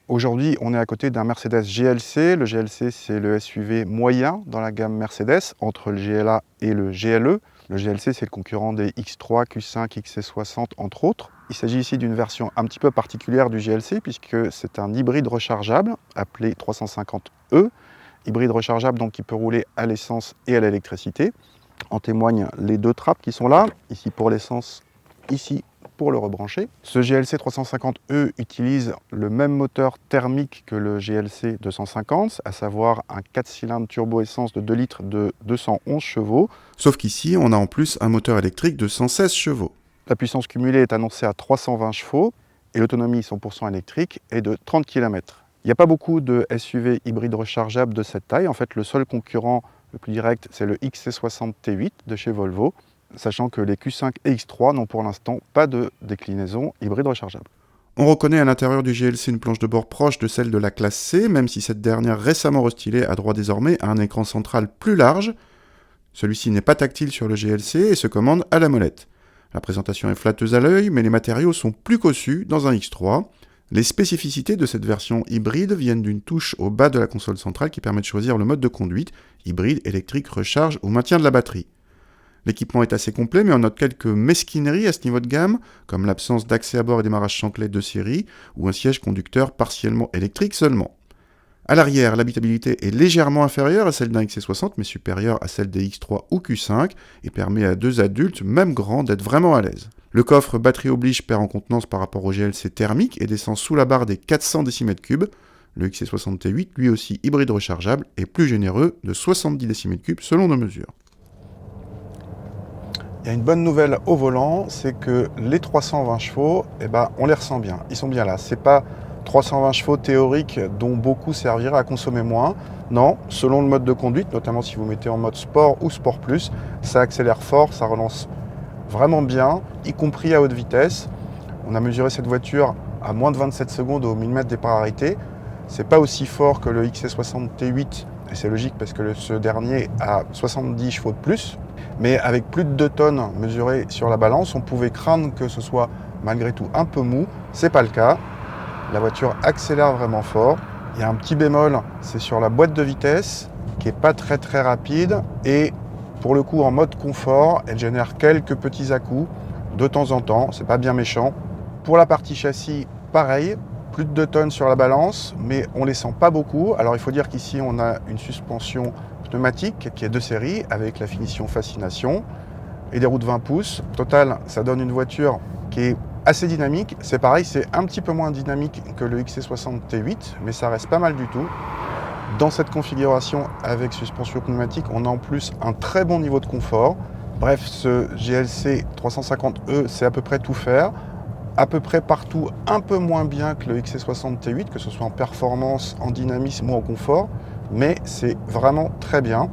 Aujourd'hui, on est à côté d'un Mercedes GLC. Le GLC, c'est le SUV moyen dans la gamme Mercedes, entre le GLA et le GLE. Le GLC, c'est le concurrent des X3, Q5, XC60, entre autres. Il s'agit ici d'une version un petit peu particulière du GLC, puisque c'est un hybride rechargeable, appelé 350e. Hybride rechargeable donc qui peut rouler à l'essence et à l'électricité. En témoignent les deux trappes qui sont là, ici pour l'essence, ici pour le rebrancher. Ce GLC 350e utilise le même moteur thermique que le GLC 250, à savoir un 4 cylindres turbo-essence de 2 litres de 211 chevaux. Sauf qu'ici, on a en plus un moteur électrique de 116 chevaux. La puissance cumulée est annoncée à 320 chevaux et l'autonomie 100% électrique est de 30 km. Il n'y a pas beaucoup de SUV hybrides rechargeables de cette taille. En fait, le seul concurrent le plus direct, c'est le XC60 T8 de chez Volvo, sachant que les Q5 et X3 n'ont pour l'instant pas de déclinaison hybride rechargeable. On reconnaît à l'intérieur du GLC une planche de bord proche de celle de la classe C, même si cette dernière récemment restylée a droit désormais à un écran central plus large. Celui-ci n'est pas tactile sur le GLC et se commande à la molette. La présentation est flatteuse à l'œil, mais les matériaux sont plus cossus dans un X3. Les spécificités de cette version hybride viennent d'une touche au bas de la console centrale qui permet de choisir le mode de conduite, hybride, électrique, recharge ou maintien de la batterie. L'équipement est assez complet, mais on note quelques mesquineries à ce niveau de gamme, comme l'absence d'accès à bord et démarrage sans clé de série, ou un siège conducteur partiellement électrique seulement. À l'arrière, l'habitabilité est légèrement inférieure à celle d'un XC60, mais supérieure à celle des X3 ou Q5, et permet à deux adultes, même grands, d'être vraiment à l'aise. Le coffre batterie oblige perd en contenance par rapport au GLC thermique et descend sous la barre des 400 décimètres-cubes. Le XC60 T8, lui aussi hybride rechargeable, est plus généreux de 70 décimètres-cubes selon nos mesures. Il y a une bonne nouvelle au volant, c'est que les 320 chevaux, on les ressent bien. Ils sont bien là. C'est pas 320 chevaux théoriques dont beaucoup serviraient à consommer moins. Non, selon le mode de conduite, notamment si vous mettez en mode sport ou sport plus, ça accélère fort, ça relance vraiment bien, y compris à haute vitesse. On a mesuré cette voiture à moins de 27 secondes au millimètre départ arrêté. C'est pas aussi fort que le XC60 T8, et c'est logique parce que ce dernier a 70 chevaux de plus. Mais avec plus de 2 tonnes mesurées sur la balance, on pouvait craindre que ce soit malgré tout un peu mou. C'est pas le cas. La voiture accélère vraiment fort. Il y a un petit bémol, c'est sur la boîte de vitesse qui est pas très rapide et pour le coup en mode confort, elle génère quelques petits à-coups de temps en temps, c'est pas bien méchant. Pour la partie châssis, pareil, plus de 2 tonnes sur la balance, mais on les sent pas beaucoup. Alors il faut dire qu'ici on a une suspension pneumatique qui est de série avec la finition Fascination et des roues de 20 pouces. Au total, ça donne une voiture qui est assez dynamique. C'est pareil, c'est un petit peu moins dynamique que le XC60 T8, mais ça reste pas mal du tout. Dans cette configuration avec suspension pneumatique, on a en plus un très bon niveau de confort. Bref, ce GLC 350e, c'est à peu près tout faire. À peu près partout, un peu moins bien que le XC60 T8, que ce soit en performance, en dynamisme ou en confort, mais c'est vraiment très bien.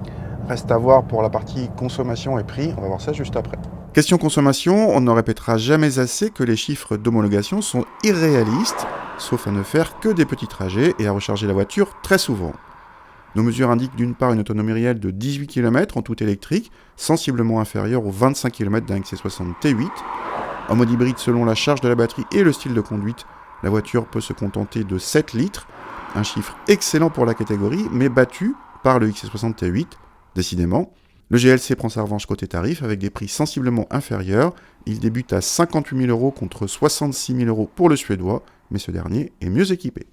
Reste à voir pour la partie consommation et prix, on va voir ça juste après. Question consommation, on ne répétera jamais assez que les chiffres d'homologation sont irréalistes, sauf à ne faire que des petits trajets et à recharger la voiture très souvent. Nos mesures indiquent d'une part une autonomie réelle de 18 km en tout électrique, sensiblement inférieure aux 25 km d'un XC60 T8. En mode hybride, selon la charge de la batterie et le style de conduite, la voiture peut se contenter de 7 litres, un chiffre excellent pour la catégorie, mais battu par le XC60 T8, décidément. Le GLC prend sa revanche côté tarif avec des prix sensiblement inférieurs. Il débute à 58 000 € contre 66 000 € pour le suédois, mais ce dernier est mieux équipé.